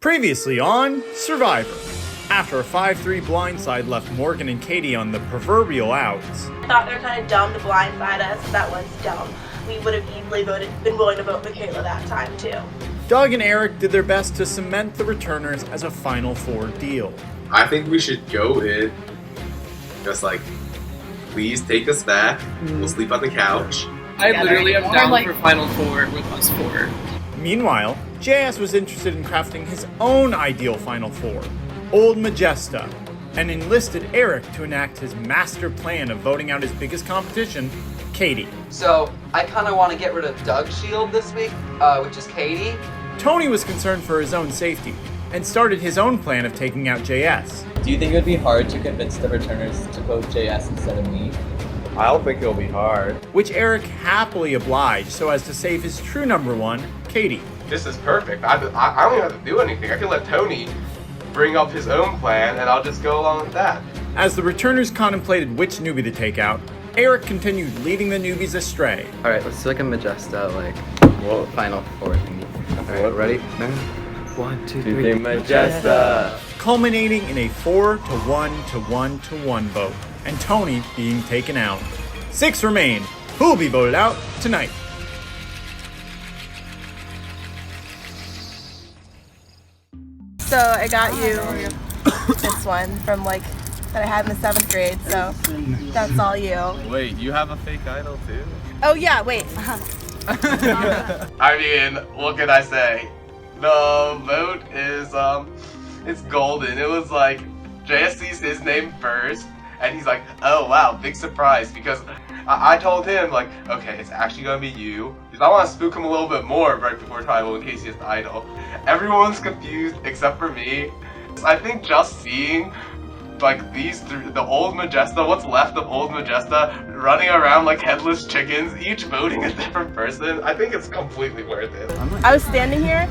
Previously on Survivor. After a 5-3 blindside left Morgan and Katie on the proverbial outs, I thought they were kind of dumb to blindside us. That was dumb. We would have easily been willing to vote Michaela that time too. Doug and Eric did their best to cement the returners as a Final Four deal. I think we should go in just like, please take us back. We'll sleep on the couch. I literally am down for Final Four with us four. Meanwhile, JS was interested in crafting his own ideal Final Four, Old Majesta, and enlisted Eric to enact his master plan of voting out his biggest competition, Katie. So, I kind of want to get rid of Doug's shield this week, which is Katie. Tony was concerned for his own safety, and started his own plan of taking out JS. Do you think it would be hard to convince the returners to vote JS instead of me? I don't think it'll be hard. Which Eric happily obliged so as to save his true number one, Katie. This is perfect. I don't even have to do anything. I can let Tony bring up his own plan and I'll just go along with that. As the returners contemplated which newbie to take out, Eric continued leading the newbies astray. Alright, let's do like a Majesta, Final Four thingy. Alright, ready? 1, 2, 3. Majesta. Culminating in a 4-1-1-1 vote, and Tony being taken out. 6 remain. Who'll be voted out tonight? So I got you this one from that I had in the 7th grade. So that's all you. Wait, you have a fake idol too? Oh yeah, wait. I mean, what can I say? The vote is, it's golden. It was like, JS sees his name first, and he's like, oh wow, big surprise, because I told him, okay, it's actually gonna be you, because I want to spook him a little bit more right before tribal in case he has the idol. Everyone's confused except for me. I think just seeing these three, the Old Majesta, what's left of Old Majesta, running around like headless chickens, each voting a different person, I think it's completely worth it. I was standing here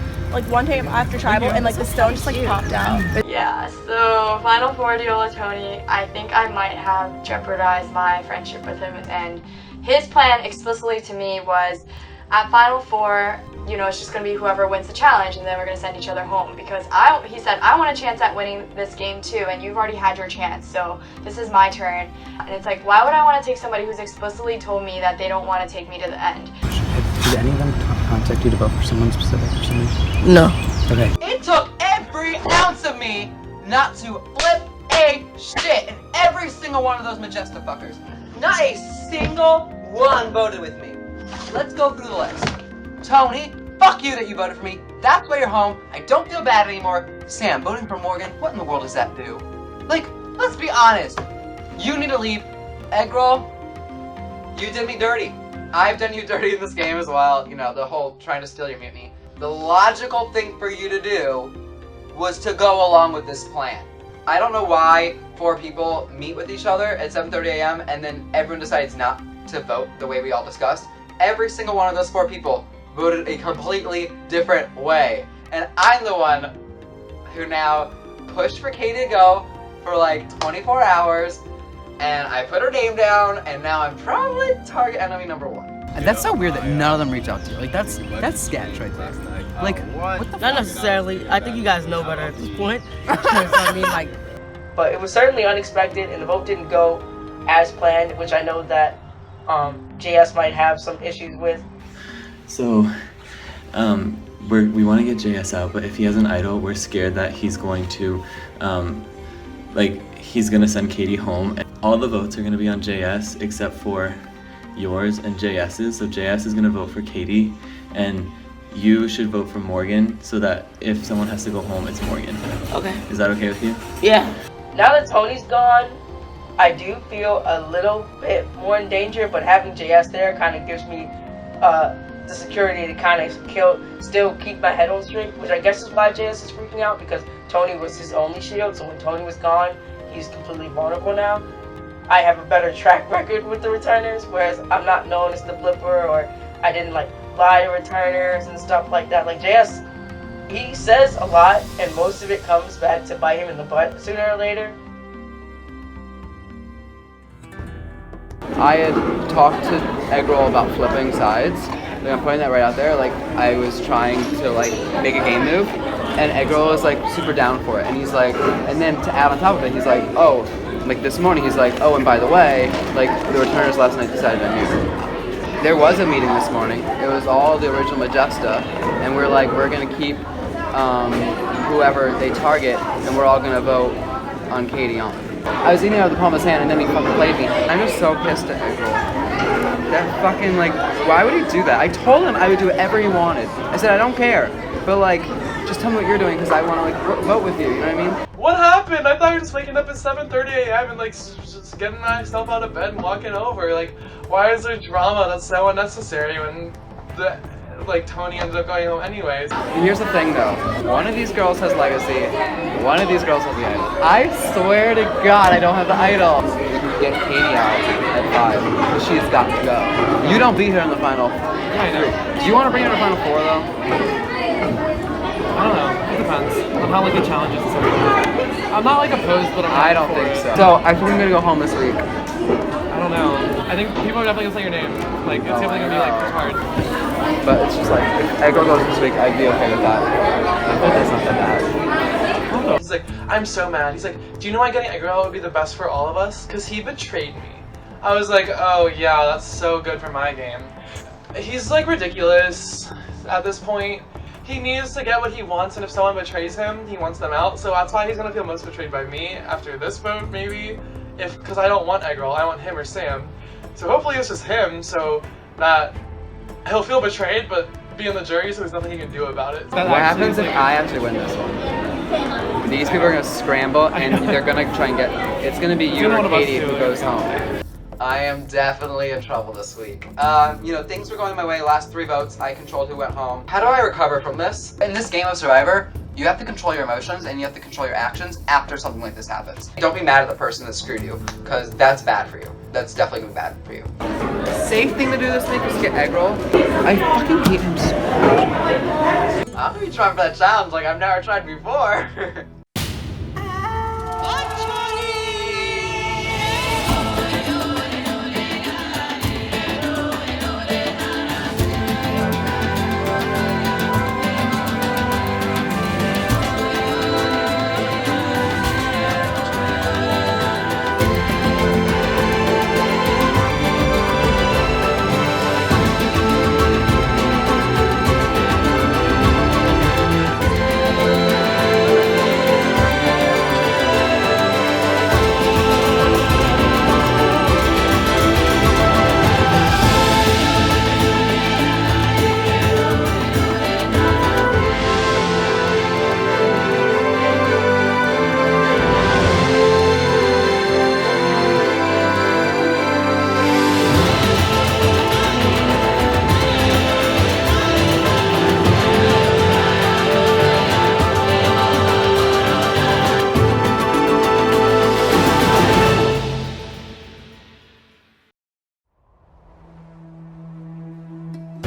one time after tribal, and the stone just popped out. Yeah, so Final Four deal with Tony, I think I might have jeopardized my friendship with him, and his plan explicitly to me was at Final Four, it's just going to be whoever wins the challenge, and then we're going to send each other home, because he said, I want a chance at winning this game too, and you've already had your chance, so this is my turn. And it's why would I want to take somebody who's explicitly told me that they don't want to take me to the end? Did any of them contact you to vote for someone specific or something? No. Okay. It took every ounce of me not to flip a shit, and every single one of those Majesta fuckers. Not a single one voted with me. Let's go through the list. Tony, fuck you that you voted for me. That's why you're home. I don't feel bad anymore. Sam, voting for Morgan, what in the world does that do? Let's be honest. You need to leave. Egg roll, you did me dirty. I've done you dirty in this game as well. The whole trying to steal your mutiny. The logical thing for you to do was to go along with this plan. I don't know why 4 people meet with each other at 7:30 a.m. and then everyone decides not to vote the way we all discussed. Every single one of those 4 people voted a completely different way. And I'm the one who now pushed for Katie to go for 24 hours, and I put her name down, and now I'm probably target enemy number 1. And that's so weird that none of them reach out to you. That's sketch right there. What the Not necessarily. I think you guys know better at this point. But it was certainly unexpected, and the vote didn't go as planned, which I know that JS might have some issues with. So, we want to get JS out, but if he has an idol, we're scared that he's going to, he's going to send Katie home. All the votes are going to be on JS except for yours and JS's. So JS is going to vote for Katie, and you should vote for Morgan, so that if someone has to go home, it's Morgan. Okay. Is that okay with you? Yeah. Now that Tony's gone, I do feel a little bit more in danger, but having JS there kind of gives me the security to kind of still keep my head on straight, which I guess is why JS is freaking out, because Tony was his only shield, so when Tony was gone, he's completely vulnerable now. I have a better track record with the returners, whereas I'm not known as the flipper, or I didn't lie to returners and stuff like that. JS, he says a lot, and most of it comes back to bite him in the butt sooner or later. I had talked to Eggroll about flipping sides. I'm putting that right out there. I was trying to make a game move, and Egg Roll is like super down for it, and he's like, and then to add on top of it, he's like, oh, like this morning he's like, oh, and by the way, like the returners last night decided I'm here. There was a meeting this morning. It was all the original Majesta, and we're like, we're gonna keep whoever they target, and we're all gonna vote on Katie on. I was eating out of the palm of his hand, and then he fucking played me. I'm just so pissed at Egg Roll. That fucking, like, why would he do that? I told him I would do whatever he wanted. I said, I don't care, but like, just tell me what you're doing, because I want to like vote with you, you know what I mean? What happened? I thought you were just waking up at 7:30 a.m. and like just getting myself out of bed and walking over. Like, why is there drama that's so unnecessary when like Tony ended up going home anyways? And here's the thing though, one of these girls has legacy, one of these girls has the idol. I swear to God I don't have the idol. You can get Katie out at 5, but she's got to go. You don't beat her in the final 3. Do you want to bring her in the final 4 though? I don't know, it depends on how like the challenges and stuff. I'm not like opposed, but I don't think so. So I think I'm gonna go home this week. I don't know. I think people are definitely gonna say your name. Like it's definitely gonna be like hard. But it's just like, if Egg Roll goes this week, I'd be okay with that. I think that's not that bad. He's like, I'm so mad. He's like, do you know why getting Egg Roll would be the best for all of us? Because he betrayed me. I was like, oh yeah, that's so good for my game. He's like ridiculous at this point. He needs to get what he wants, and if someone betrays him, he wants them out. So that's why he's gonna feel most betrayed by me after this vote, maybe. Because I don't want Egg Roll, I want him or Sam. So hopefully it's just him, so that he'll feel betrayed, but be in the jury, so there's nothing he can do about it. What happens if I actually win this one? These people are gonna scramble, and they're gonna try and get. It's gonna be you or Katie who goes home. I am definitely in trouble this week. You know, things were going my way. Last 3 votes, I controlled who went home. How do I recover from this? In this game of Survivor, you have to control your emotions and you have to control your actions after something like this happens. Don't be mad at the person that screwed you, because that's bad for you. That's definitely gonna be bad for you. Safe thing to do this week is to get Egg Roll. I fucking hate him so much. I'm gonna be trying for that challenge like I've never tried before.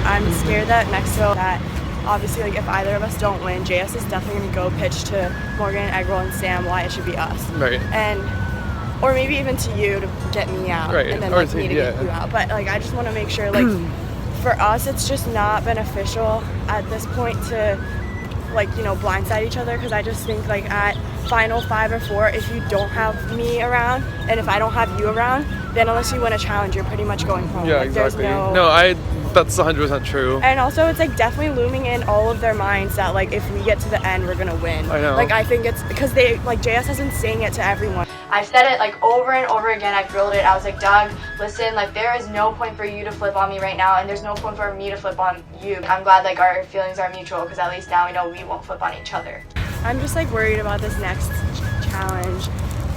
I'm scared that next vote that obviously like if either of us don't win, JS is definitely gonna go pitch to Morgan, Egg Roll, and Sam why it should be us. Right. And or maybe even to you to get me out. Right. And then Or like, to- me to yeah. get you out. But like I just wanna make sure like for us it's just not beneficial at this point to like, you know, blindside each other, because I just think like at final 5 or 4, if you don't have me around and if I don't have you around, then unless you win a challenge, you're pretty much going home. Yeah, like, exactly. There's No, that's 100% true. And also it's like definitely looming in all of their minds that like if we get to the end, we're gonna win. I know. Like I think it's because they like JS has been saying it to everyone. I've said it like over and over again. I've drilled it. I was like, Doug, listen, like there is no point for you to flip on me right now, and there's no point for me to flip on you. I'm glad like our feelings are mutual, because at least now we know we won't flip on each other. I'm just like worried about this next challenge,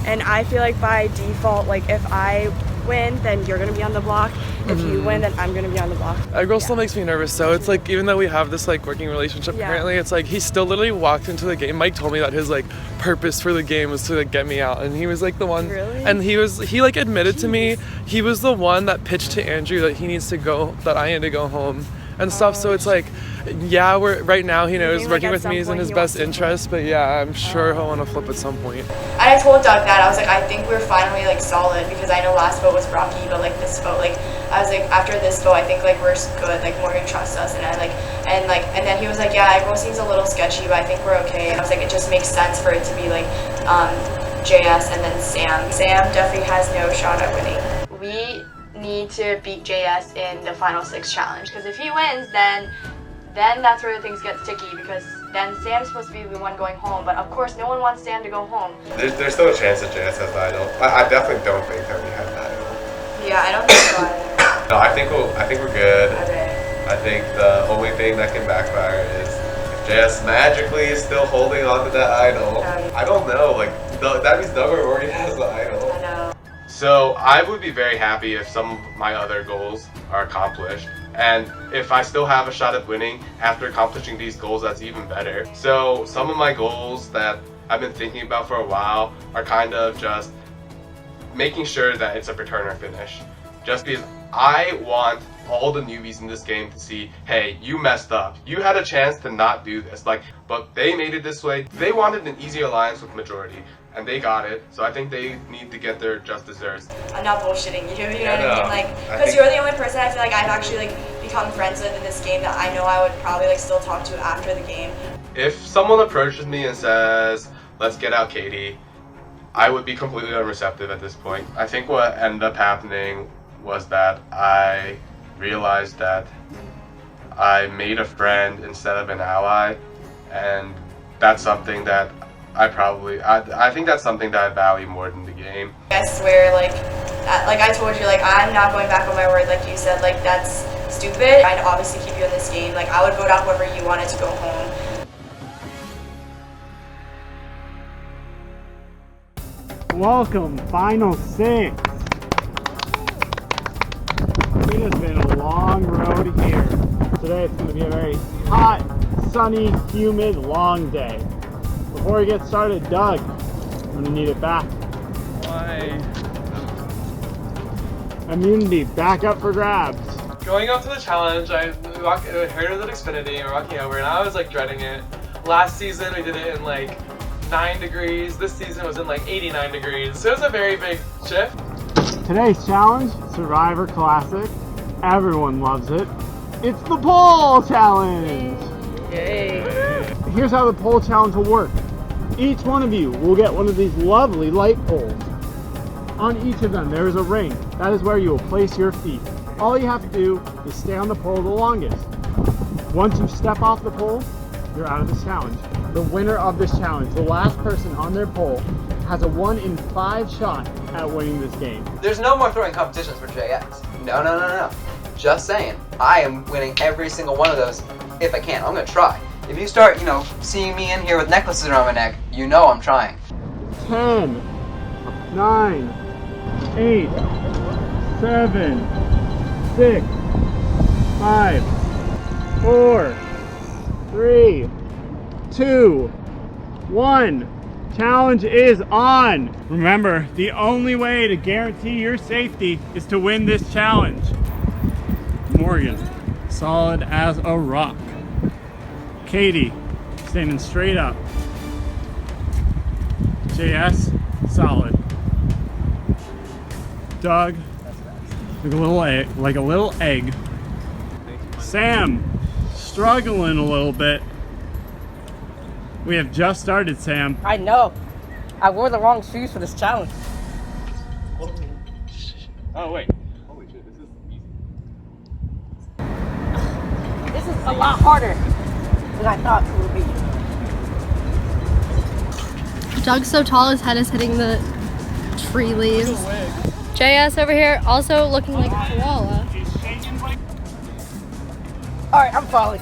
and I feel like by default, like if I win, then you're gonna be on the block. If you win, then I'm gonna be on the block. Egg Roll still makes me nervous, so it's like even though we have this like working relationship currently, it's like he still literally walked into the game. Mike told me that his like purpose for the game was to like get me out, and he was like the one. Really? And he like admitted to me he was the one that pitched to Andrew that he needs to go, that I need to go home and stuff. So it's like, yeah, right now he knows think, working at with some me is in point his he best wants to interest, but yeah, I'm sure he'll want to flip at some point. I told Doug that I was like, I think we're finally like solid because I know last vote was rocky, but like this vote, like I was like after this vote, I think like we're good. Like Morgan trusts us, and and then he was like, yeah, everyone seems a little sketchy, but I think we're okay. And I was like, it just makes sense for it to be like JS and then Sam. Sam definitely has no shot at winning. We need to beat JS in the final 6 challenge because if he wins, then that's where things get sticky because then Sam's supposed to be the one going home, but of course no one wants Sam to go home. There's still a chance that JS has the idol. I definitely don't think that we have the idol. Yeah, I don't think so either. No, I think we're good. Okay. I think the only thing that can backfire is if JS magically is still holding on to that idol. I don't know, like that means Doug already has the idol. I know. So I would be very happy if some of my other goals are accomplished. And if I still have a shot at winning after accomplishing these goals, that's even better. So some of my goals that I've been thinking about for a while are kind of just making sure that it's a returner finish. Just because I want all the newbies in this game to see, hey, you messed up. You had a chance to not do this, but they made it this way. They wanted an easy alliance with majority, and they got it. So I think they need to get their just desserts. I'm not bullshitting you, you know what I mean? Because you're the only person I feel like I've actually become friends with in this game that I know I would probably still talk to after the game. If someone approaches me and says, let's get out Katie, I would be completely unreceptive at this point. I think what ended up happening was that I realized that I made a friend instead of an ally, and that's something that I think that's something that I value more than the game. I swear, like I told you, I'm not going back on my word, like you said, that's stupid. I'd obviously keep you in this game. I would vote out whoever you wanted to go home. Welcome, Final 6. It has been a long road here. Today it's going to be a very hot, sunny, humid, long day. Before we get started, Doug, I'm going to need it back. Why? Immunity, back up for grabs. Going up to the challenge, I heard of the Xfinity and we're walking over, and I was dreading it. Last season we did it in 9 degrees. This season was in 89 degrees. So it was a very big shift. Today's challenge, Survivor Classic. Everyone loves it. It's the pole challenge. Yay. Here's how the pole challenge will work. Each one of you will get one of these lovely light poles. On each of them there is a ring. That is where you will place your feet. All you have to do is stay on the pole the longest. Once you step off the pole, you're out of this challenge. The winner of this challenge, the last person on their pole, has a 1 in 5 shot at winning this game. There's no more throwing competitions for JS. No. Just saying. I am winning every single one of those if I can. I'm gonna try. If you start, seeing me in here with necklaces around my neck, you know I'm trying. 10, 9, 8, 7, 6, 5, 4, 3, 2, 1. Challenge is on. Remember, the only way to guarantee your safety is to win this challenge. Morgan, solid as a rock. Katie, standing straight up. JS, solid. Doug, like a little egg. Sam, struggling a little bit. We have just started, Sam. I know. I wore the wrong shoes for this challenge. Oh, wait. Holy shit, this is easy. This is a lot harder than I thought it would be. Doug's so tall, his head is hitting the tree leaves. JS over here also looking like a koala. Alright, I'm falling.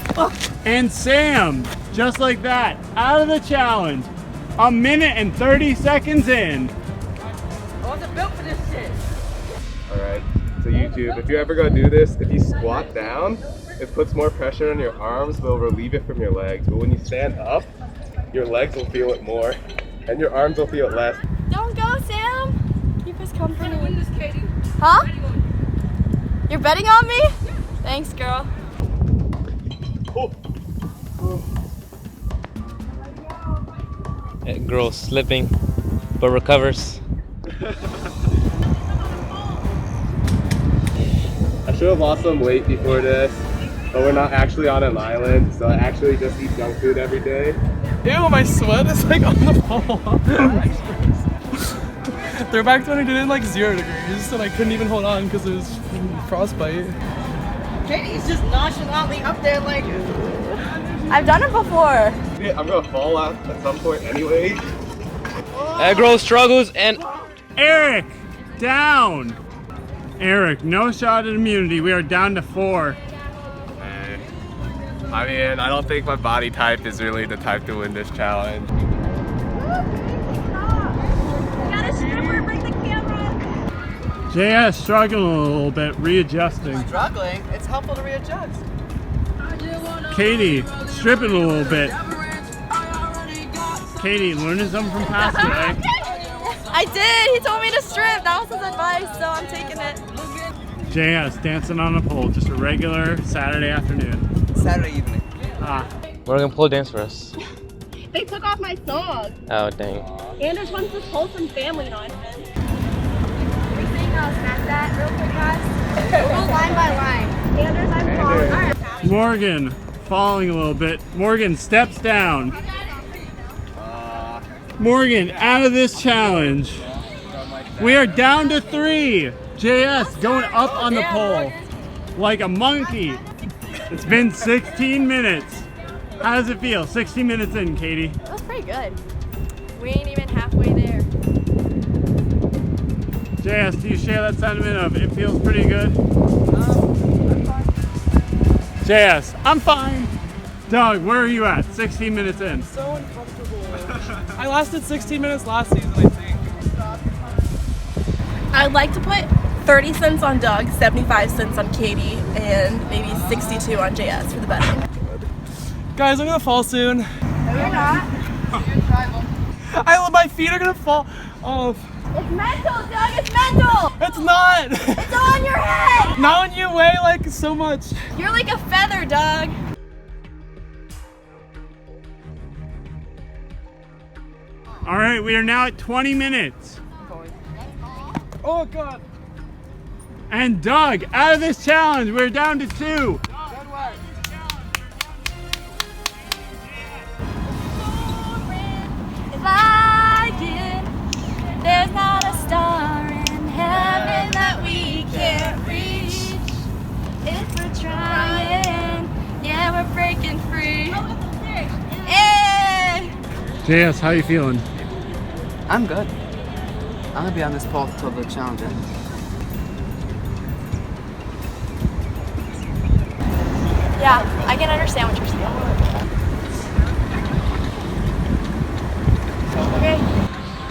And Sam, just like that, out of the challenge. 1 minute and 30 seconds in. I wasn't built for this shit. Alright, so YouTube, if you ever go do this, if you squat down, it puts more pressure on your arms, but it'll relieve it from your legs. But when you stand up, your legs will feel it more, and your arms will feel it less. Don't go, Sam. Keep us company. Huh? You're betting on me? Thanks, girl. Oh. Girl slipping, but recovers. I should have lost some weight before this, but we're not actually on an island, so I actually just eat junk food every day. Ew, my sweat is like on the pole. They're back when I did it in like 0 degrees, and I couldn't even hold on because it was frostbite. Katie's just nonchalantly up there like, I've done it before. Yeah, I'm gonna fall out at some point anyway. Egg roll struggles and Eric, down. Eric, no shot at immunity. We are down to 4. I mean, I don't think my body type is really the type to win this challenge. JS struggling a little bit, readjusting. Struggling? It's helpful to readjust. Katie, stripping a little bit. Katie, learning something from Pastor, eh? I did. He told me to strip. That was his advice, so I'm taking it. JS dancing on a pole, just a regular Saturday afternoon. Saturday evening. Ah. Morgan, pull a dance for us. They took off my song. Oh, dang. Anders wants to pull some family nonsense. We're saying smash that real quick, guys. We'll go line by line. Anders, I'm calling. All right. Morgan, falling a little bit. Morgan steps down. Morgan, out of this challenge. We are down to 3. JS going up on the pole like a monkey. It's been 16 minutes. How does it feel? 16 minutes in, Katie. That was pretty good. We ain't even halfway there. JS, do you share that sentiment of it feels pretty good? I'm fine. JS, I'm fine. Doug, where are you at? 16 minutes in. So uncomfortable. I lasted 16 minutes last season, I think. I'd like to put 30 cents on Doug, 75 cents on Katie, and maybe 62 on JS for the betting. Guys, I'm gonna fall soon. No, you're not. My feet are gonna fall off. It's mental, Doug. It's mental. It's not. It's on your head. Not when you weigh like so much. You're like a feather, Doug. All right, we are now at 20 minutes. Oh God. And Doug, out of this challenge, we're down to 2. If I get, there's not a star in heaven that we can't reach. If we're trying, yeah, we're breaking free. Yeah. JS, how you feeling? I'm good. I'm gonna be on this pole until the challenge ends. Yeah, I can understand what you're saying. Okay.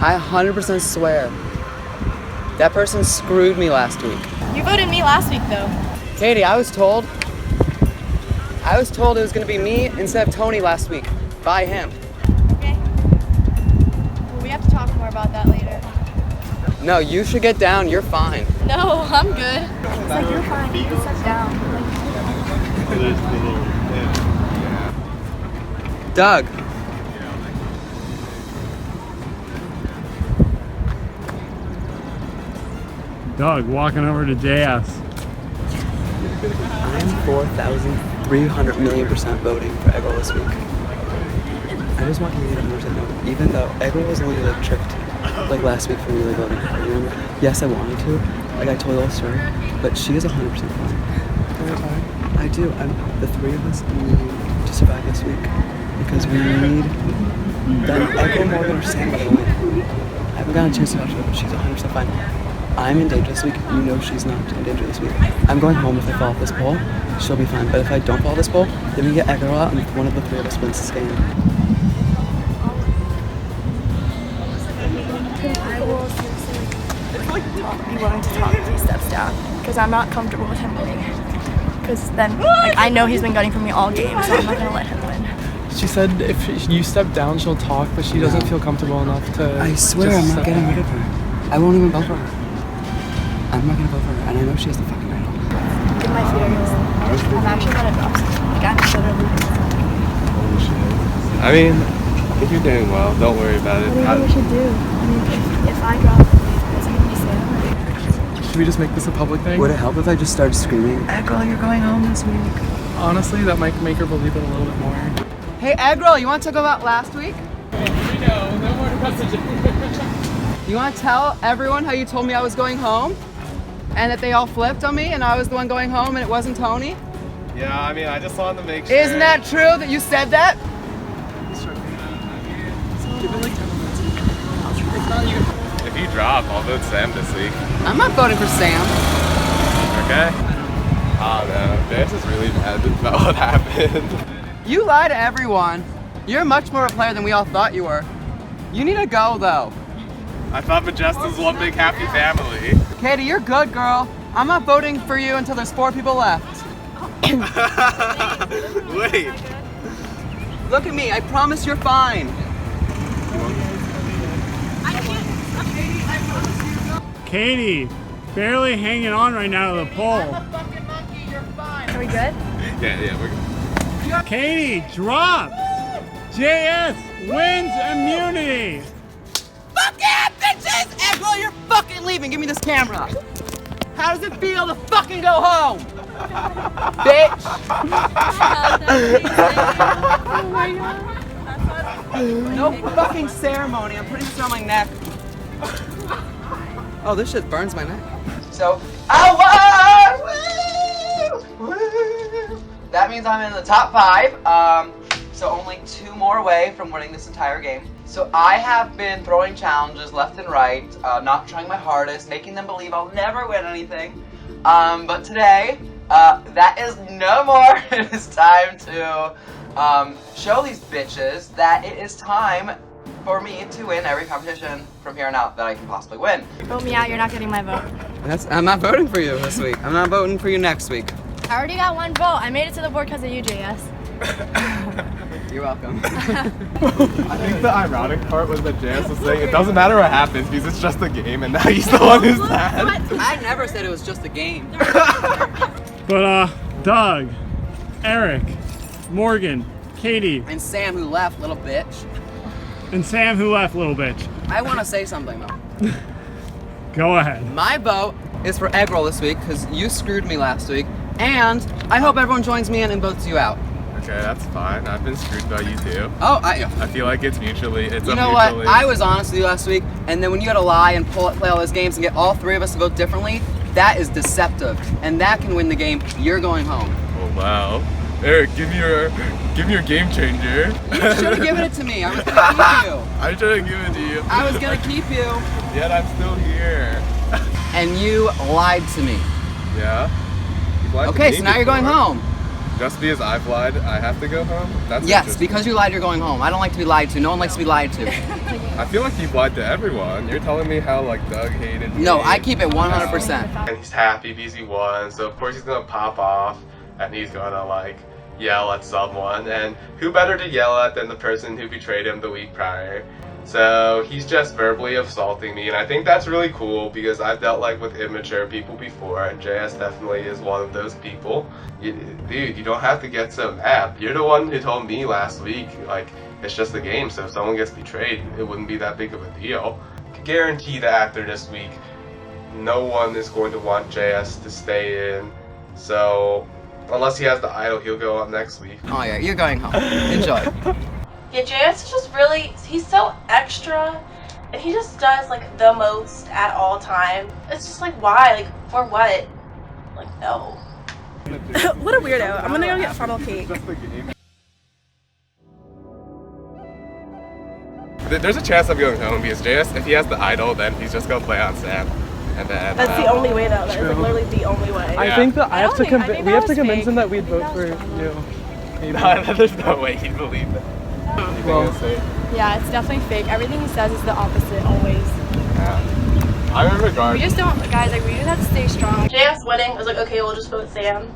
I 100% swear. That person screwed me last week. You voted me last week, though. Katie, I was told it was gonna be me instead of Tony last week. By him. Okay. Well, we have to talk more about that later. No, you should get down. You're fine. No, I'm good. It's like you're fine. You can sit down. Doug. Doug walking over to JS. I'm 4,300,000,000% voting for Eggroll this week. I just want you to understand though, even though Eggroll was only like tricked like last week for me like voting for her, you remember? Yes, I wanted to. Like I told the story, but she is 100% fine. I do. The 3 of us need to survive this week because we need that Eggroll Morgan or Sam by the way. I haven't gotten a chance to watch her, but she's 100% fine. I'm in danger this week. You know she's not in danger this week. I'm going home if I fall off this pole. She'll be fine. But if I don't fall off this pole, then we get Eggroll out and one of the 3 of us wins this game. I will seriously be willing to talk 3 steps down because I'm not comfortable with him winning. Because then, like, I know he's been gunning for me all game, so I'm not gonna let him win. She said if you step down, she'll talk, but she doesn't feel comfortable enough to. I swear I'm not getting rid of her. I won't even vote for her. I'm not gonna vote for her, and I know she has the fucking idol. Get my feelings. I'm actually gonna drop something. Like, I'm literally. I mean, if you're doing well, don't worry about it. What do you think we should do? I mean, if I drop, is it gonna be Sam? Should we just make this a public thing? Would it help if I just started screaming, Eggroll, you're going home this week? Honestly, that might make her believe it a little bit more. Hey, Eggroll, you want to talk about last week? No more messages. You want to tell everyone how you told me I was going home? And that they all flipped on me and I was the one going home and it wasn't Tony? Yeah, I mean, I just wanted to make sure. Isn't that true that you said that? Give it like 10 minutes. If not, you... If you drop, I'll vote Sam this week. I'm not voting for Sam. Okay? Oh no, this is really bad about what happened. You lie to everyone. You're much more a player than we all thought you were. You need to go though. I thought Majesta's one big happy family. Katie, you're good, girl. I'm not voting for you until there's 4 people left. Wait. Look at me, I promise you're fine. Katie, barely hanging on right now to the pole. Are we good? Yeah, we're good. Katie drops. JS wins immunity. Fuck yeah, bitches! Eggroll, you're fucking leaving. Give me this camera. How does it feel to fucking go home? Bitch! Oh my god. No fucking ceremony. I'm putting this on my neck. Oh, this shit burns my neck. So, that means I'm in the top 5. So only 2 more away from winning this entire game. So I have been throwing challenges left and right, not trying my hardest, making them believe I'll never win anything. But today, that is no more. It is time to show these bitches that it is time for me to win every competition from here on out that I can possibly win. Vote me out, you're not getting my vote. I'm not voting for you this week. I'm not voting for you next week. I already got 1 vote. I made it to the board because of you, JS. You're welcome. I think the ironic part was that JS was saying it doesn't matter what happens because it's just a game, and now he's the one who's sad. I never said it was just a game. But Doug, Eric, Morgan, Katie, And Sam who left, little bitch. and Sam who left, little bitch. I want to say something though. Go ahead. My vote is for Eggroll this week because you screwed me last week, and I hope everyone joins me in and votes you out. Okay, that's fine. I've been screwed by you too. Oh, I feel like it's mutually. It's You a know what? mutually. I was honest with you last week, and then when you had to lie and play all those games and get all 3 of us to vote differently, that is deceptive, and that can win the game. You're going home. Oh wow, Eric, give me your game changer. You should have given it to me. I was gonna keep you. I should have given it to you. I was gonna keep you. Yet I'm still here. And you lied to me. Yeah. You lied to Okay, me so now you're going before. home. Just because I've lied, I have to go home? That's Yes, interesting. because you lied, you're going home. I don't like to be lied to. No one likes to be lied to. I feel like you've lied to everyone. You're telling me how like Doug hated me. No, I keep it 100%. And he's happy because he won, so of course he's gonna pop off and he's gonna like yell at someone. And who better to yell at than the person who betrayed him the week prior? So he's just verbally assaulting me, and I think that's really cool because I've dealt like with immature people before, and JS definitely is one of those people. Dude, you don't have to get so mad. You're the one who told me last week, like, it's just a game, so if someone gets betrayed, it wouldn't be that big of a deal. I can guarantee that after this week, no one is going to want JS to stay in, so unless he has the idol, he'll go up next week. Oh yeah, you're going home. Enjoy. Yeah, JS is just really, he's so extra, and he just does like the most at all time. It's just like, why? Like, for what? Like, no. What a weirdo. I'm gonna go get funnel cake. There's a chance I'm going home because JS, if he has the idol, then he's just gonna play on Sam. And then, That's the only way though. That is like literally the only way. I think that I think we have to that was convince fake. him that we'd vote for you. Maybe. No, there's no way he'd believe that. Yeah, it's definitely fake. Everything he says is the opposite always. I'm in regard. We just don't, guys, like we just have to stay strong. JS winning, I was like, okay, we'll just vote Sam.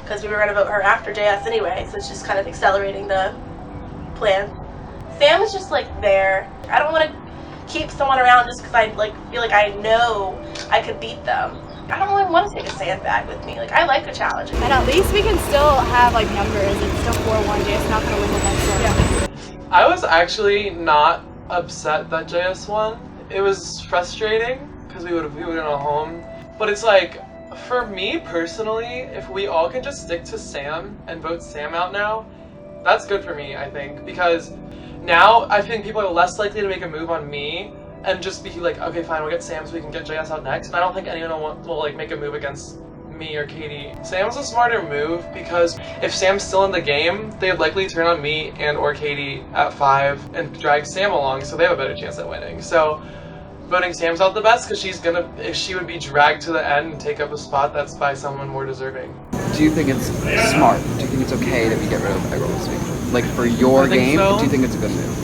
Because we were going to vote her after JS anyway, so it's just kind of accelerating the plan. Sam is just like there. I don't want to keep someone around just because I like feel like I know I could beat them. I don't really want to take a sandbag with me. Like, I like a challenge. And at least we can still have like numbers. It's still 4-1. JS not gonna win the next one. Yeah. I was actually not upset that JS won. It was frustrating because we would have gone home. But it's like, for me personally, if we all can just stick to Sam and vote Sam out now, that's good for me, I think. Because now I think people are less likely to make a move on me and just be like, okay, fine, we'll get Sam so we can get JS out next. And I don't think anyone will like make a move against me or Katie. Sam's a smarter move because if Sam's still in the game, they'd likely turn on me and or Katie at 5 and drag Sam along, so they have a better chance at winning. So voting Sam's out the best because she would be dragged to the end and take up a spot that's by someone more deserving. Do you think it's smart? Do you think it's okay to get rid of Eggroll this week? Like for your game, so. Do you think it's a good move?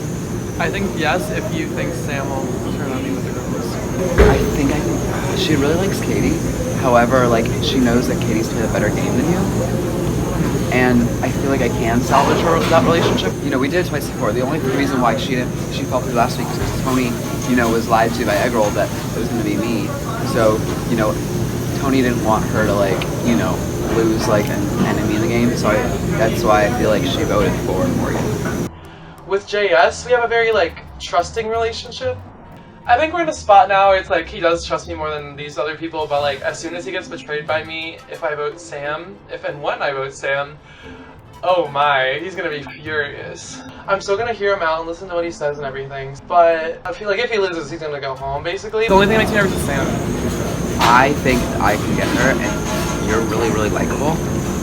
I think yes, if you think Sam will turn on me with the girls. I think she really likes Katie. However, like she knows that Katie's played a better game than you, and I feel like I can salvage that relationship. You know, we did it twice before. The only reason why she fell through last week is because Tony, you know, was lied to by Eggroll that it was going to be me. So, you know, Tony didn't want her to like, you know, lose like an enemy in the game. So that's why I feel like she voted for Morgan. With JS, we have a very like trusting relationship. I think we're in a spot now where it's like he does trust me more than these other people, but like as soon as he gets betrayed by me, if I vote Sam, if and when I vote Sam, oh my, he's gonna be furious. I'm still gonna hear him out and listen to what he says and everything, but I feel like if he loses, he's gonna go home basically. The only thing that makes me nervous is Sam. I think I can get her, and you're really, really likable,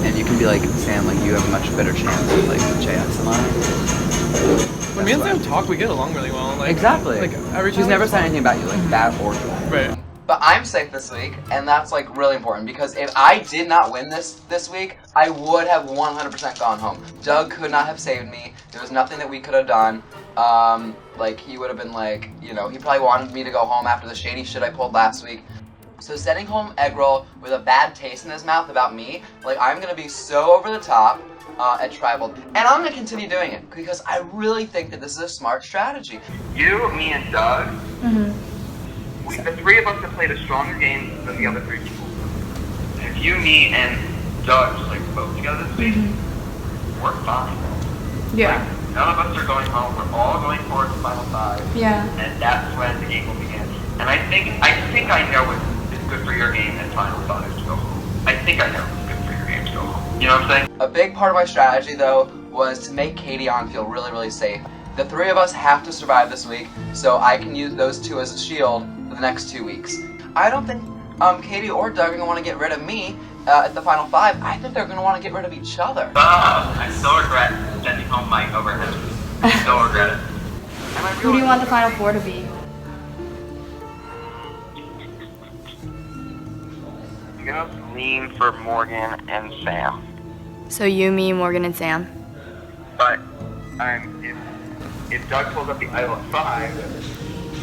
and you can be like, Sam, like you have a much better chance of like JS and I. When me and Sam talk, we get along really well. Like, exactly. Like every time she's never said anything about you, like bad or good. Right. But I'm safe this week, and that's like really important because if I did not win this week, I would have 100% gone home. Doug could not have saved me. There was nothing that we could have done. Like he would have been like, you know, he probably wanted me to go home after the shady shit I pulled last week. So sending home Eggroll with a bad taste in his mouth about me, like I'm gonna be so over the top at Tribal, and I'm gonna continue doing it because I really think that this is a smart strategy. You, me, and Doug, the three of us have played a stronger game than the other three people. And if you, me, and Doug just like vote together this week, we're fine. Yeah. Like, none of us are going home. We're all going forward to the final 5. Yeah. And that's when the game will begin. And I think I know it's good for your game at final 5 to go home. I think I know it's good for your game to go home. You know what I'm saying? A big part of my strategy, though, was to make Katie on feel really, really safe. The three of us have to survive this week, so I can use those two as a shield for the next 2 weeks. I don't think Katie or Doug are going to want to get rid of me at the final 5. I think they're going to want to get rid of each other. I still regret sending home Mike over him. I still regret it. Who do you want the final 4 to be? I'm going to lean for Morgan and Sam. So you, me, Morgan, and Sam? But if Doug pulls up the idol at 5,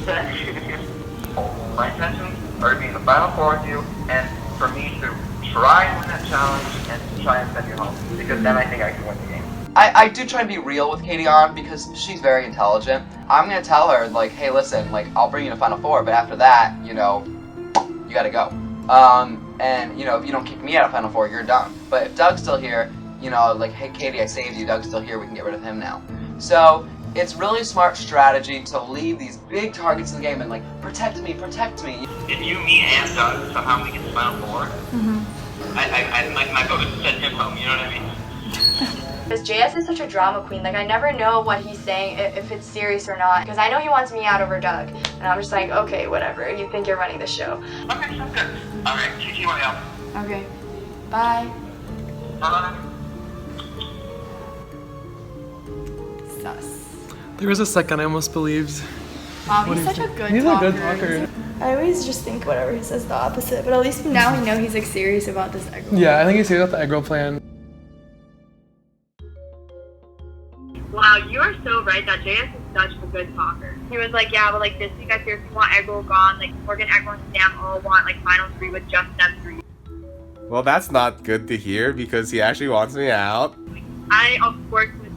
my intentions are to be in the final 4 with you, and for me to try and win that challenge and to try and send you home, because then I think I can win the game. I do try and be real with Katie on because she's very intelligent. I'm going to tell her, like, hey, listen, like, I'll bring you to Final 4, but after that, you know, you got to go. And, you know, if you don't kick me out of Final 4, you're done. But if Doug's still here, you know, like, hey, Katie, I saved you, Doug's still here, we can get rid of him now. So, it's really smart strategy to leave these big targets in the game and, like, protect me, protect me. If you, me, and Doug somehow we get to Final 4, my vote is to send him home, you know what I mean? Because JS is such a drama queen, like I never know what he's saying, if it's serious or not. Because I know he wants me out over Doug. And I'm just like, okay, whatever, you think you're running the show. Okay, sounds good. Alright, GG, what else? Okay, bye. Bye. Sus. There was a second I almost believed. Wow, he's such a good talker. He's a good talker. I always just think whatever he says the opposite, but at least now we know he's like serious about this egg roll. Yeah, I think he's serious about the egg roll plan. Wow, you are so right that JS is such a good talker. He was like, yeah, but like this week I seriously want Eggroll gone. Like Morgan, Eggroll, and Sam all want like final 3 with just them 3. Well, that's not good to hear because he actually wants me out. I of course would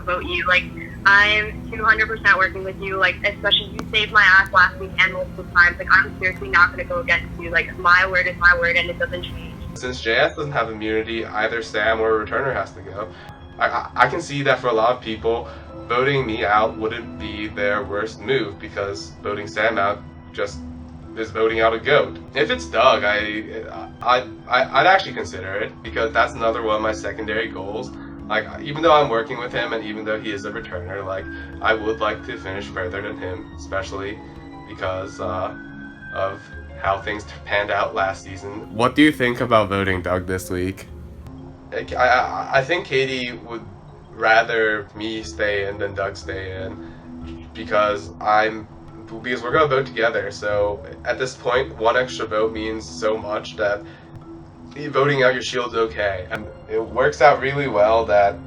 vote you. Like I'm 200% working with you. Like, especially you saved my ass last week and multiple times. Like, I'm seriously not going to go against you. Like, my word is my word and it doesn't change. Since JS doesn't have immunity, either Sam or a returner has to go. I can see that for a lot of people, voting me out wouldn't be their worst move, because voting Sam out just is voting out a GOAT. If it's Doug, I'd actually consider it, because that's another one of my secondary goals. Like, even though I'm working with him and even though he is a returner, like, I would like to finish further than him, especially because of how things panned out last season. What do you think about voting Doug this week? I think Katie would rather me stay in than Doug stay in, because we're gonna vote together. So at this point, one extra vote means so much that voting out your shield's okay, and it works out really well that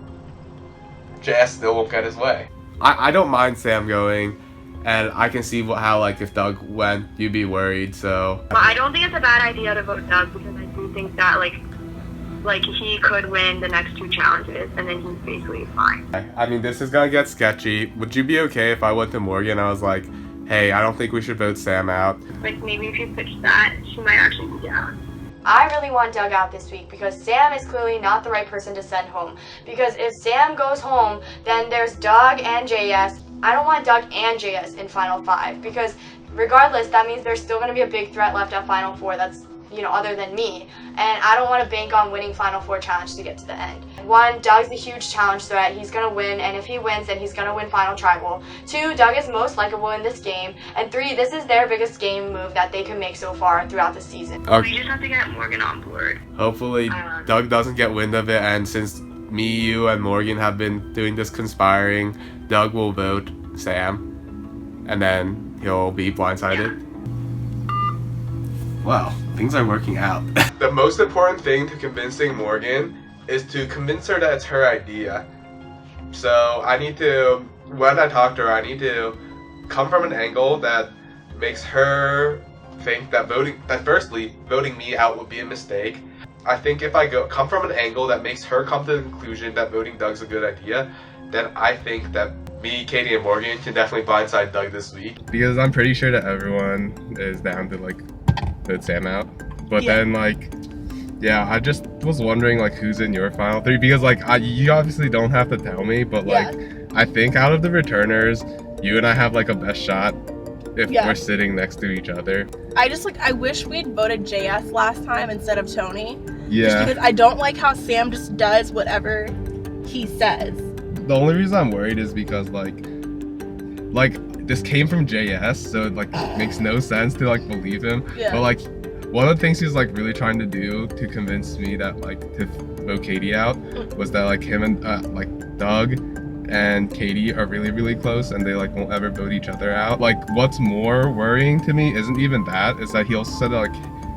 JS still won't get his way. I don't mind Sam going, and I can see how, like, if Doug went, you'd be worried. So But I don't think it's a bad idea to vote Doug, because I do think that like he could win the next 2 challenges and then he's basically fine. I mean, this is gonna get sketchy. Would you be okay if I went to Morgan and I was like, hey, I don't think we should vote Sam out? Like, maybe if you pitch that, she might actually be down. I really want Doug out this week because Sam is clearly not the right person to send home. Because if Sam goes home, then there's Doug and JS. I don't want Doug and JS in Final 5, because regardless, that means there's still going to be a big threat left at Final 4 that's, other than me. And I don't want to bank on winning Final 4 challenge to get to the end. 1, Doug's a huge challenge threat. He's going to win, and if he wins, then he's going to win Final Tribal. 2, Doug is most likable in this game. And 3, this is their biggest game move that they can make so far throughout the season. We just have to get Morgan on board. Hopefully Doug doesn't get wind of it, and since me, you, and Morgan have been doing this conspiring, Doug will vote Sam, and then he'll be blindsided. Wow, things are working out. The most important thing to convincing Morgan is to convince her that it's her idea. So when I talk to her, I need to come from an angle that makes her think that firstly, voting me out would be a mistake. I think if I come from an angle that makes her come to the conclusion that voting Doug's a good idea, then I think that me, Katie, and Morgan can definitely blindside Doug this week. Because I'm pretty sure that everyone is down to, like, vote Sam out. But then, like, yeah, I just was wondering, like, who's in your Final 3, because, like, you obviously don't have to tell me, but, like, I think out of the returners, you and I have, like, a best shot if we're sitting next to each other. I wish we'd voted JS last time instead of Tony. Yeah. Just because I don't like how Sam just does whatever he says. The only reason I'm worried is because, like, this came from JS, so it, like, makes no sense to, like, believe him. Yeah. But, like, one of the things he's, like, really trying to do to convince me that, like, to vote Katie out was that, like, him and, like, Doug and Katie are really, really close, and they, like, won't ever vote each other out. Like, what's more worrying to me isn't even that, it's that he also said that, like,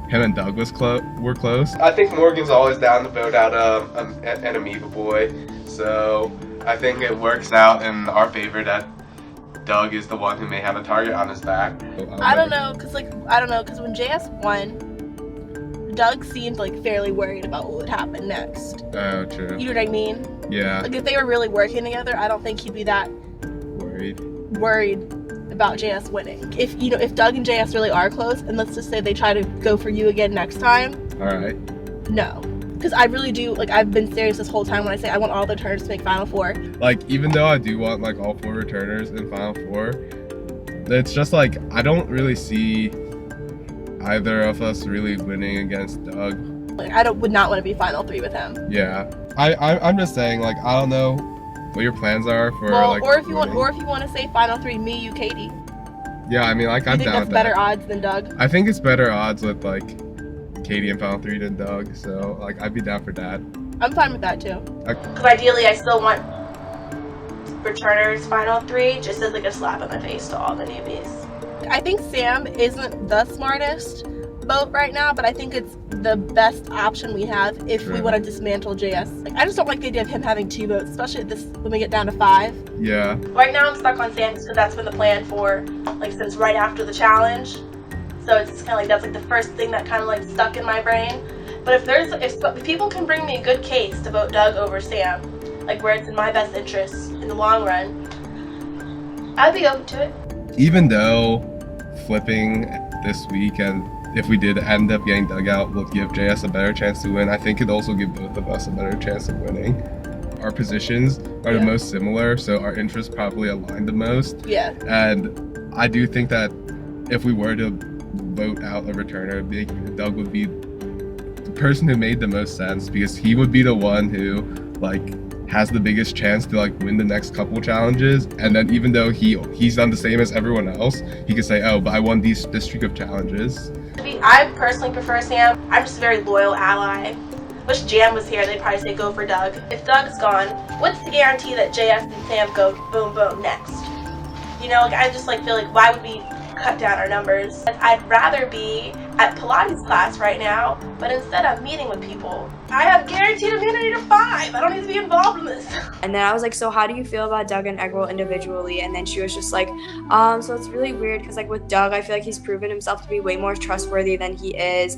him and Doug were close. I think Morgan's always down to vote out an Amoeba boy, so I think it works out in our favor that Doug is the one who may have a target on his back. I don't know, because when JS won, Doug seemed, like, fairly worried about what would happen next. Oh, true. You know what I mean? Yeah. Like, if they were really working together, I don't think he'd be that worried about JS winning. If Doug and JS really are close, and let's just say they try to go for you again next time. Alright. No. Because I really do, like, I've been serious this whole time when I say I want all the returners to make Final 4. Like, even though I do want, like, all 4 returners in Final 4, it's just, like, I don't really see either of us really winning against Doug. Like, I would not want to be Final 3 with him. Yeah. I'm just saying, like, I don't know what your plans are for, like, or if you want to say Final 3, me, you, Katie. Yeah, I mean, like, I'm down with that. You think that's better odds than Doug? I think it's better odds with, like, Katie in Final 3 than Doug, so, like, I'd be down for that. I'm fine with that, too. Because ideally, I still want returners Final 3, just as, like, a slap in the face to all the newbies. I think Sam isn't the smartest vote right now, but I think it's the best option we have if we want to dismantle JS. Like, I just don't like the idea of him having 2 votes, especially when we get down to 5. Yeah. Right now I'm stuck on Sam because that's been the plan for, like, since right after the challenge. So it's just kind of like, that's like the first thing that kind of like stuck in my brain. But if people can bring me a good case to vote Doug over Sam, like where it's in my best interest in the long run, I'd be open to it. Even though flipping this week, and if we did end up getting dug out, will give JS a better chance to win, I think it'd also give both of us a better chance of winning. Our positions are the most similar, so our interests probably align the most. Yeah. And I do think that if we were to vote out a returner, Doug would be the person who made the most sense, because he would be the one who has the biggest chance to win the next couple challenges. And then even though he's done the same as everyone else, he could say, oh, but I won this streak of challenges. I personally prefer Sam. I'm just a very loyal ally. Wish Jam was here, they'd probably say go for Doug. If Doug's gone, what's the guarantee that JS and Sam go boom boom next? You know, I just feel like, why would we cut down our numbers? I'd rather be at Pilates class right now, but instead I'm meeting with people. I have guaranteed immunity to 5. I don't need to be involved in this. And then I was like, so how do you feel about Doug and Eggroll individually? And then she was just like, so it's really weird because with Doug, I feel like he's proven himself to be way more trustworthy than he is,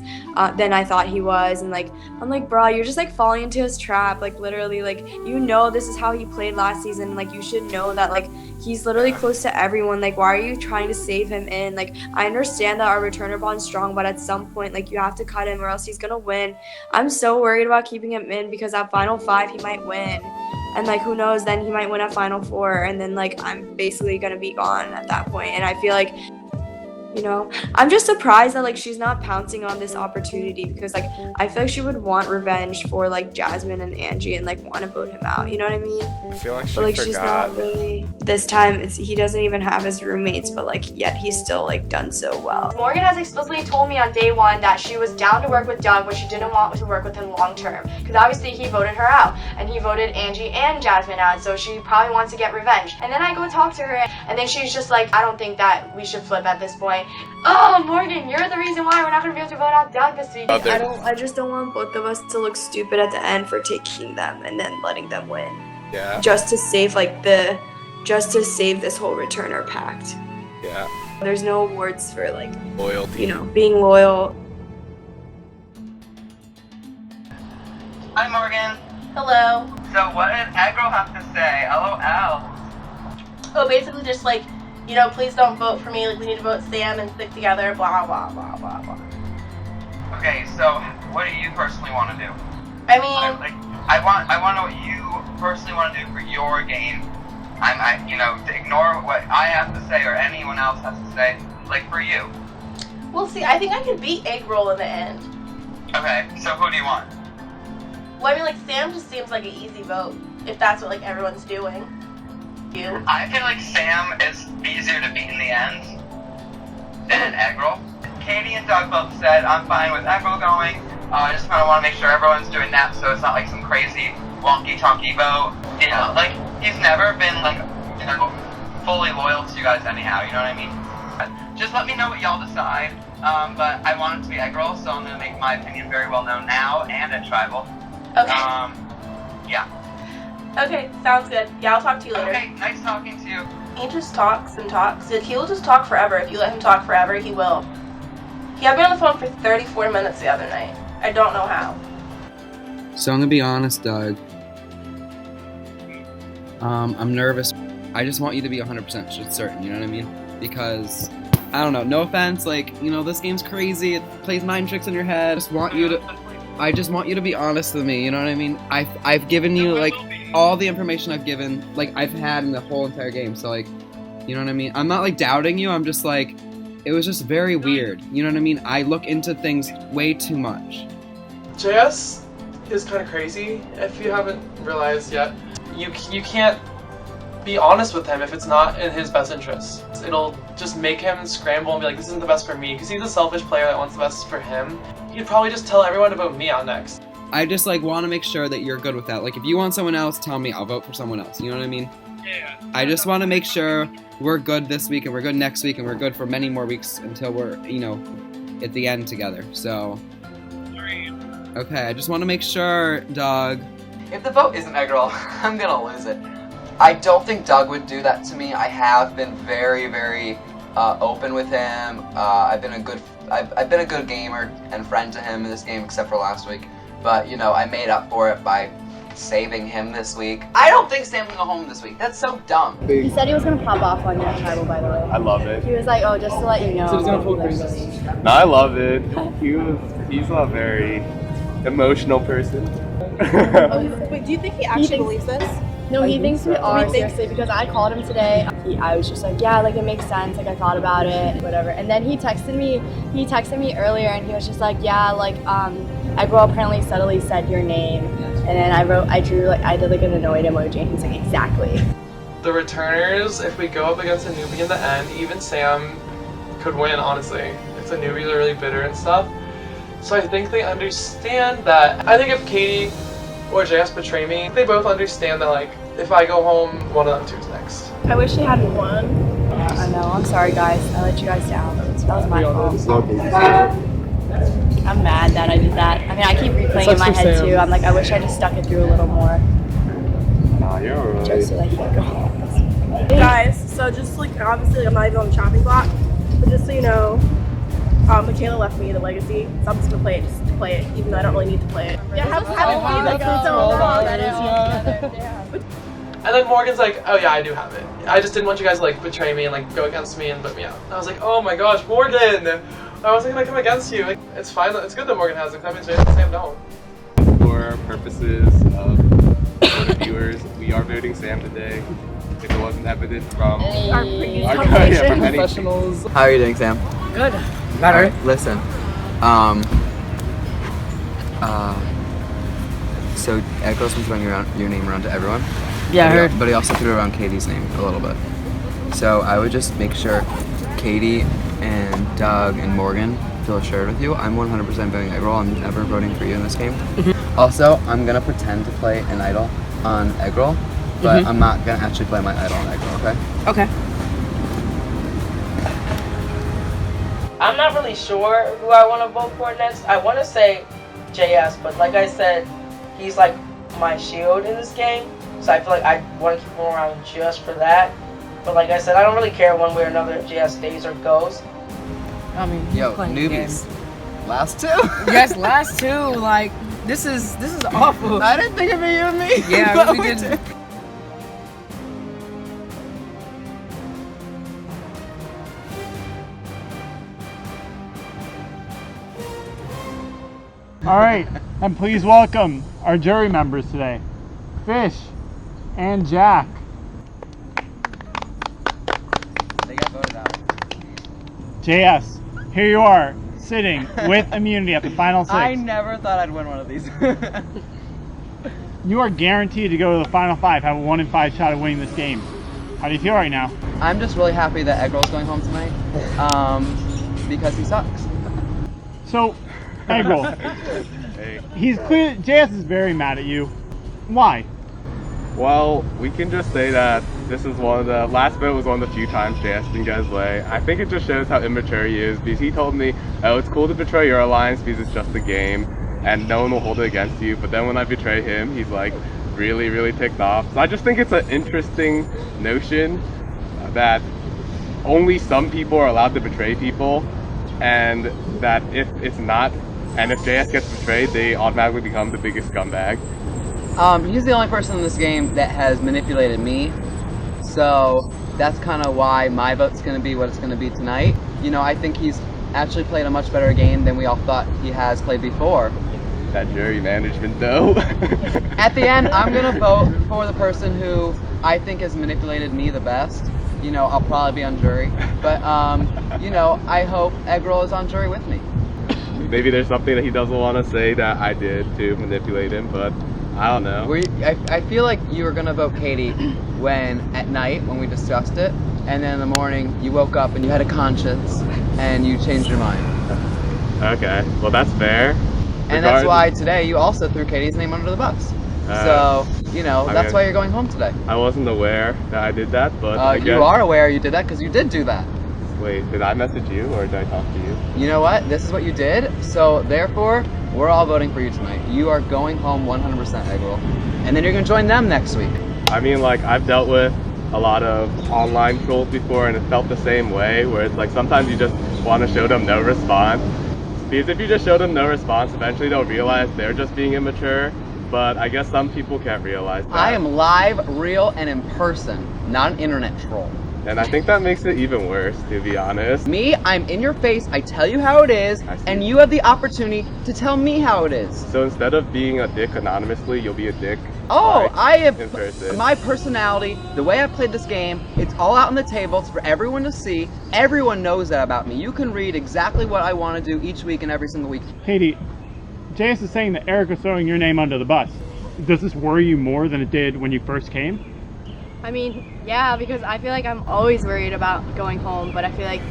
than I thought he was. And I'm like, bro, you're just falling into his trap. Literally, this is how he played last season. You should know that he's literally close to everyone. Why are you trying to save him in? I understand that our returner bond's strong, but at some point, you have to cut him or else he's gonna win. I'm so worried about keeping him in because at Final 5 he might win. And who knows, then he might win at Final 4 and then I'm basically gonna be gone at that point. And I feel like, I'm just surprised that she's not pouncing on this opportunity because I feel like she would want revenge for Jasmine and Angie and want to vote him out, you know what I mean? I feel like she but forgot. she's not really. This time he doesn't even have his roommates, but yet he's still done so well. Morgan has explicitly told me on day 1 that she was down to work with Doug, but she didn't want to work with him long term because obviously he voted her out and he voted Angie and Jasmine out, so she probably wants to get revenge. And then I go talk to her and then she's just like, I don't think that we should flip at this point. Oh, Morgan, you're the reason why we're not going to be able to vote out Doug this week. I just don't want both of us to look stupid at the end for taking them and then letting them win. Yeah. Just to save this whole returner pact. Yeah. There's no words for loyalty. Being loyal. Hi, Morgan. Hello. So what did Eggroll have to say? LOL. Oh, basically just please don't vote for me. We need to vote Sam and stick together. Blah blah blah blah blah. Okay, so what do you personally want to do? I mean, I want to know what you personally want to do for your game. To ignore what I have to say or anyone else has to say. For you. We'll see. I think I can beat Eggroll in the end. Okay, so who do you want? Well, I mean, Sam just seems like an easy vote if that's what everyone's doing. You. I feel like Sam is easier to beat in the end than Eggroll. Katie and Doug both said I'm fine with Eggroll going. I just kind of want to make sure everyone's doing that so it's not some crazy wonky-tonky vote. He's never been fully loyal to you guys anyhow, you know what I mean? Just let me know what y'all decide. But I want it to be Eggroll, so I'm going to make my opinion very well known now and at Tribal. Okay. Yeah. Okay, sounds good. Yeah, I'll talk to you later. Okay, nice talking to you. He just talks and talks. He'll just talk forever. If you let him talk forever, he will. He had me on the phone for 34 minutes the other night. I don't know how. So I'm gonna be honest, Doug. I'm nervous. I just want you to be 100% certain, you know what I mean? Because, I don't know, no offense, this game's crazy, it plays mind tricks in your head. I just want you to be honest with me, you know what I mean? I've given you, all the information I've given, I've had in the whole entire game, so, you know what I mean? I'm not, doubting you, I'm just, it was just very weird, you know what I mean? I look into things way too much. JS is kind of crazy, if you haven't realized yet. You can't be honest with him if it's not in his best interest. It'll just make him scramble and be like, this isn't the best for me, because he's a selfish player that wants the best for him. He'd probably just tell everyone to vote me out next. I just want to make sure that you're good with that. If you want someone else, tell me, I'll vote for someone else, you know what I mean? Yeah. I just want to make sure we're good this week and we're good next week and we're good for many more weeks until we're, at the end together, so. Okay, I just want to make sure, Doug. If the vote isn't Eggroll, I'm gonna lose it. I don't think Doug would do that to me. I have been very, very open with him. I've been a good gamer and friend to him in this game, except for last week. But I made up for it by saving him this week. I don't think Sam's gonna go home this week. That's so dumb. He said he was gonna pop off on your tribal, by the way. I love it. He was like, oh, just to let you know. So he's gonna pull No, I love it. He's a very emotional person. Wait, do you think he actually believes this? No, he thinks we are, We think- seriously, because I called him today. I was just like, yeah, like it makes sense, like I thought about it, whatever. And then he texted me earlier and he was just like, yeah, like Eggroll apparently subtly said your name. And then I did like an annoyed emoji and he's like, exactly. The returners, if we go up against a newbie in the end, even Sam could win, honestly. It's a newbie, they're really bitter and stuff. So I think they understand that. I think if Katie or JS betray me, they both understand that, like, if I go home, one of them two is next. I wish he hadn't won. I know, I'm sorry guys, I let you guys down. That was my fault. I'm mad that I did that. I mean, I keep replaying in my head too. I'm like, I wish I just stuck it through a little more. Nah, you're alright. Just so that he could go home. Hey guys, so just like obviously I'm not even on the chopping block, but just so you know, Michaela left me the legacy, so I'm just gonna play it just to play it, even though I don't really need to play it. Yeah, haven't seen it so long. And then Morgan's like, oh yeah, I do have it. I just didn't want you guys to like betray me and like go against me and put me out. And I was like, oh my gosh, Morgan! I wasn't gonna come against you. Like, it's fine, it's good that Morgan has it, because that means Jason and Sam don't. For purposes of the viewers, we are voting Sam today. If it wasn't evident from Our previous our conversation. from any Professionals. How are you doing, Sam? Good. Better. Alright, listen. So Eggroll's been throwing your name around to everyone. Yeah, I But he- heard. But he also threw around Katie's name a little bit. So I would just make sure Katie and Doug and Morgan feel assured with you. I'm 100% voting Eggroll. I'm never voting for you in this game. Also, I'm gonna pretend to play an idol on Eggroll, but I'm not gonna actually play my idol on Eggroll, okay? Okay. I'm not really sure who I want to vote for next. I want to say JS, but like I said, he's like my shield in this game. So I feel like I want to keep him around just for that. But like I said, I don't really care one way or another if JS stays or goes. I mean, Yo, playing newbies. Last two? Yes, last two. Like this is awful. I didn't think of it, you and me. Yeah, But we we didn't. All right, and please welcome our jury members today, Fish and Jack. They got voted out. JS, here you are, sitting with immunity at the final six. I never thought I'd win one of these. You are guaranteed to go to the final five, have a 1 in 5 shot of winning this game. How do you feel right now? I'm just really happy that Eggroll's going home tonight, because he sucks. So, Eggroll, Hey. he's clear. JS is very mad at you. Why? Well, we can just say that this is one of the last vote was one of the few times JS didn't get his way. I think it just shows how immature he is because he told me, oh, it's cool to betray your alliance because it's just a game and no one will hold it against you. But then when I betray him, he's like really, really ticked off. So I just think it's an interesting notion that only some people are allowed to betray people, and that if it's not, and if JS gets betrayed, they automatically become the biggest scumbag. He's the only person in this game that has manipulated me, so that's kind of why my vote's going to be what it's going to be tonight. You know, I think he's actually played a much better game than we all thought he has played before. That jury management, though. At the end, I'm going to vote for the person who I think has manipulated me the best. You know, I'll probably be on jury, but, you know, I hope Eggroll is on jury with me. Maybe there's something that he doesn't want to say that I did to manipulate him, but I don't know. I feel like you were gonna vote Katie at night when we discussed it, and then in the morning you woke up and you had a conscience and you changed your mind. Okay, well that's fair. And that's why today you also threw Katie's name under the bus. So, you know, I that's mean, why you're going home today. I wasn't aware that I did that, but I guess... You are aware you did that because you did do that. Wait, did I message you or did I talk to you? You know what? This is what you did, so therefore, we're all voting for you tonight. You are going home 100% Eggroll. And then you're gonna join them next week. I mean, like, I've dealt with a lot of online trolls before and it felt the same way, where it's like sometimes you just want to show them no response. Because if you just show them no response, eventually they'll realize they're just being immature but I guess some people can't realize that. I am live, real, and in person, not an internet troll. And I think that makes it even worse, to be honest. Me, I'm in your face, I tell you how it is, and you have the opportunity to tell me how it is. So instead of being a dick anonymously, you'll be a dick Oh, I have in person. my personality, the way I played this game, it's all out on the table. It's for everyone to see. Everyone knows that about me. You can read exactly what I want to do each week and every single week. Katie, JS is saying that Eric was throwing your name under the bus. Does this worry you more than it did when you first came? I mean, yeah, because I feel like I'm always worried about going home, but I feel like,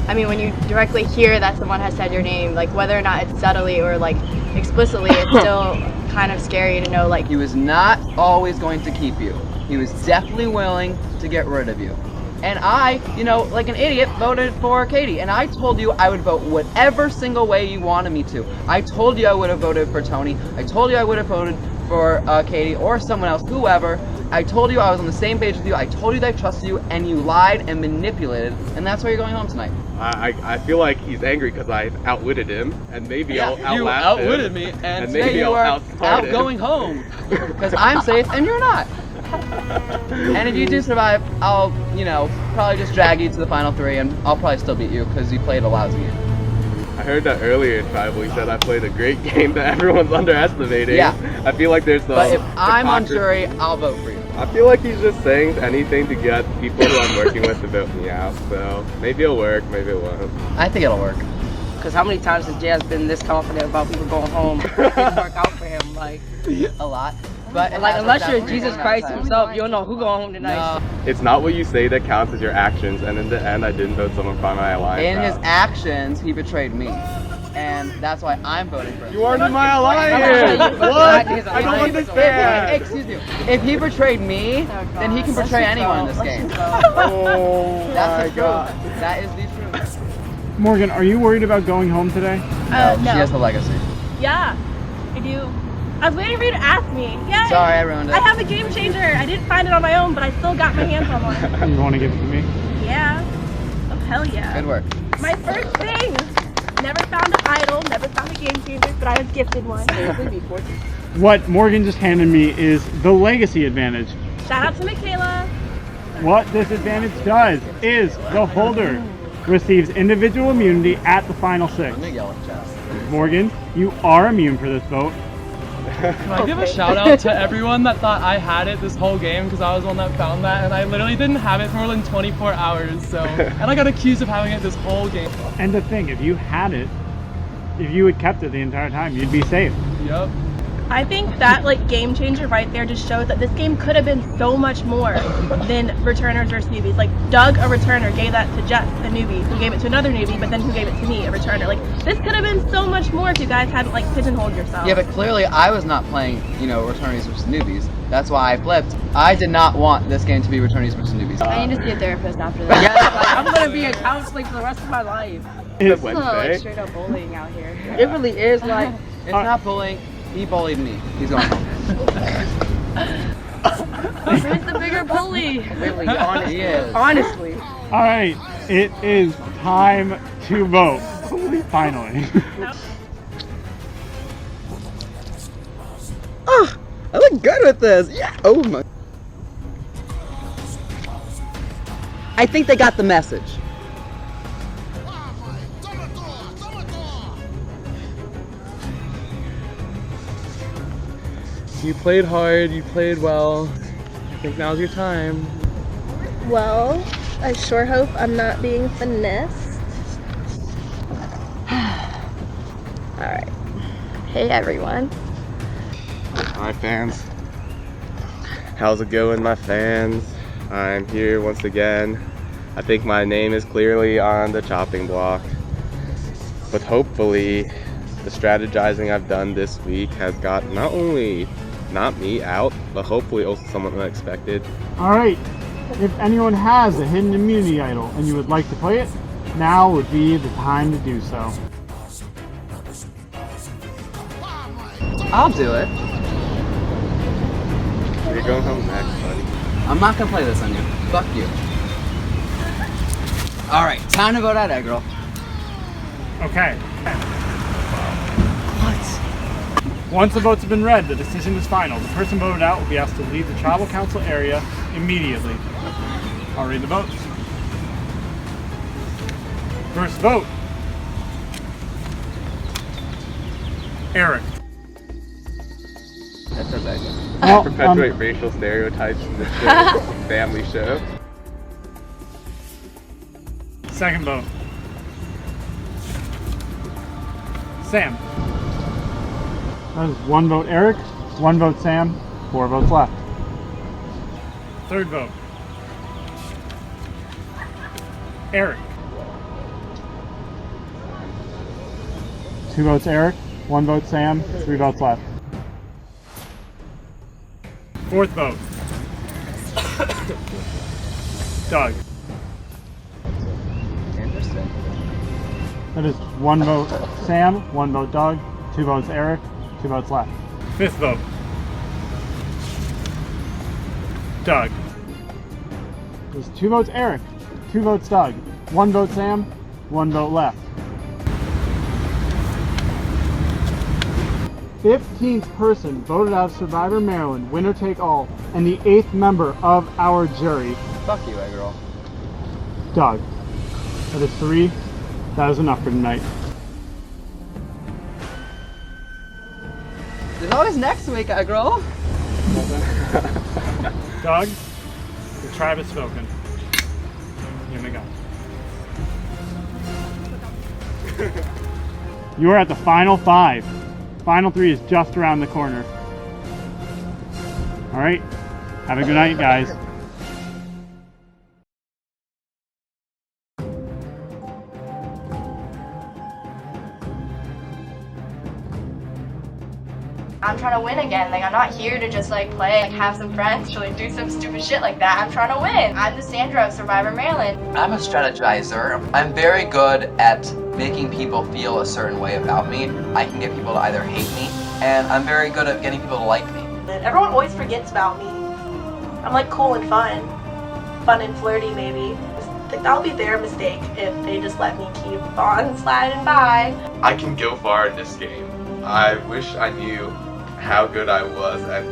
I mean, when you directly hear that someone has said your name, like whether or not it's subtly or like explicitly, it's still kind of scary to know, like. He was not always going to keep you. He was definitely willing to get rid of you. And I, you know, like an idiot, voted for Katie. And I told you I would vote whatever single way you wanted me to. I told you I would have voted for Tony. I told you I would have voted for Katie or someone else, whoever. I told you I was on the same page with you. I told you that I trusted you, and you lied and manipulated, and that's why you're going home tonight. I feel like he's angry because I outwitted him, and maybe I'll outlast him. You outwitted me, and maybe today you I'll are outsmart out him. going home because I'm safe and you're not. And if you do survive, I'll, you know, probably just drag you to the final 3, and I'll probably still beat you because you played a lousy game. I heard that earlier in Tribal. He said I played a great game that everyone's underestimating. Yeah. I feel like there's the. But if I'm on hypocrisy. jury, I'll vote for you. I feel like he's just saying anything to get people who I'm working with to vote me out. So maybe it'll work, maybe it won't. I think it'll work. Because how many times has Jazz been this confident about people going home? It didn't work out for him, like. A lot. But And like, unless you're Jesus Christ himself, you don't know who going home tonight. It's not what you say that counts as your actions, and in the end, I didn't vote someone from my alliance. In his out. actions, he betrayed me. And that's why I'm voting for him. You aren't in my alliance! What? I don't understand! Excuse me. If he betrayed me, then he can betray anyone in this game. Oh That's my the god. truth. That is the truth. Morgan, are you worried about going home today? No, she has the legacy. Yeah, I do. I was waiting for you to ask me. Yay! Sorry, I ruined it. I have a game changer. I didn't find it on my own, but I still got my hands on one. You want to give it to me? Yeah. Oh, hell yeah. Good work. My first thing. Never found an idol, never found a game changer, but I was gifted one. What Morgan just handed me is the legacy advantage. Shout out to Michaela. What this advantage does is the holder receives individual immunity at the final 6. Let me yell at Jess. Morgan, you are immune for this vote. Can I give a shout out to everyone that thought I had it this whole game because I was the one that found that, and I literally didn't have it for more than 24 hours, so, and I got accused of having it this whole game. And the thing, if you had it, if you had kept it the entire time, you'd be safe. Yep. I think that like game changer right there just shows that this game could have been so much more than returners versus newbies. Like Doug, a returner, gave that to Jess, a newbie, who gave it to another newbie, but then who gave it to me, a returner. Like this could have been so much more if you guys hadn't like pigeonholed yourself. Yeah, but clearly I was not playing, you know, returnees versus newbies. That's why I flipped. I did not want this game to be returnees versus newbies. I need to see a therapist after that. Yeah, like, I'm gonna be in counseling for the rest of my life. It's like straight up bullying out here. It really is like. It's not bullying. He bullied me. He's going home. Who's the bigger bully? Really, honestly. He is. Honestly. All right, it is time to vote. Finally. Oh, I look good with this. Yeah. Oh my. I think they got the message. You played hard, you played well. I think now's your time. Well, I sure hope I'm not being finessed. Alright. Hey everyone. Hi fans. How's it going, my fans? I'm here once again. I think my name is clearly on the chopping block. But hopefully the strategizing I've done this week has got not only not me out, but hopefully also someone unexpected. All right, if anyone has a hidden immunity idol and you would like to play it, now would be the time to do so. I'll do it. You're going home next, buddy. I'm not gonna play this on you. Fuck you. All right, time to vote out Eggroll. Okay. Once the votes have been read, the decision is final. The person voted out will be asked to leave the tribal council area immediately. I'll read the votes. First vote. Eric. That's our bad guy. Well, Perpetuate racial stereotypes in this show. Family show. Second vote. Sam. That is 1 vote Eric, 1 vote Sam, 4 votes left. Third vote. Eric. 2 votes Eric, 1 vote Sam, 3 votes left. Fourth vote. Doug. Interesting. That is 1 vote Sam, 1 vote Doug, 2 votes Eric, 2 votes left. Fifth vote. Doug. There's 2 votes Eric, 2 votes Doug, 1 vote Sam, 1 vote left. 15th person voted out of Survivor Maryland, winner take all, and the 8th member of our jury, Fuck you, girl. Doug. That is 3. That is enough for tonight. There's always next week, girl. Doug, the tribe has spoken. Here we go. You are at the final 5. Final 3 is just around the corner. All right. Have a good night, guys. I'm trying to win again. Like, I'm not here to just like play, like have some friends, or like do some stupid shit like that. I'm trying to win. I'm the Sandra of Survivor Maryland. I'm a strategizer. I'm very good at making people feel a certain way about me. I can get people to either hate me, and I'm very good at getting people to like me. And everyone always forgets about me. I'm like cool and fun and flirty maybe. Like that'll be their mistake if they just let me keep on sliding by. I can go far in this game. I wish I knew how good I was at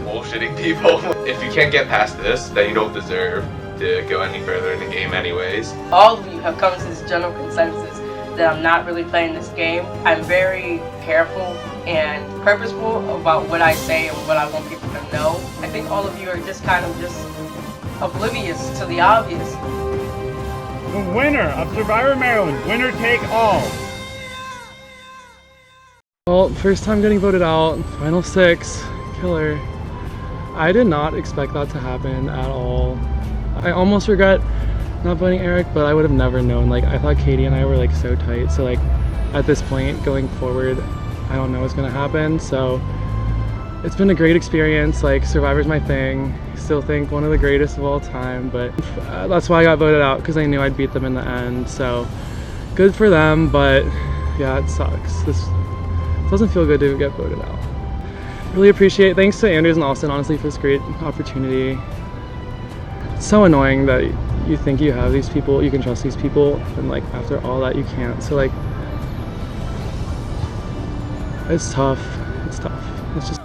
bullshitting people. If you can't get past this, then you don't deserve to go any further in the game anyways. All of you have come to this general consensus that I'm not really playing this game. I'm very careful and purposeful about what I say and what I want people to know. I think all of you are just kind of just oblivious to the obvious. The winner of Survivor Maryland, winner take all. Well, first time getting voted out, final 6, killer. I did not expect that to happen at all. I almost regret not voting Eric, but I would have never known. Like, I thought Katie and I were like so tight, so like at this point going forward, I don't know what's gonna happen. So it's been a great experience. Like, Survivor's my thing. Still think one of the greatest of all time, but that's why I got voted out, because I knew I'd beat them in the end. So good for them, but yeah, it sucks. This doesn't feel good to get voted out. Really appreciate it. Thanks to Andrews and Austin, honestly, for this great opportunity. It's so annoying that you think you have these people, you can trust these people, and like after all that you can't. So like, it's tough. It's tough. It's just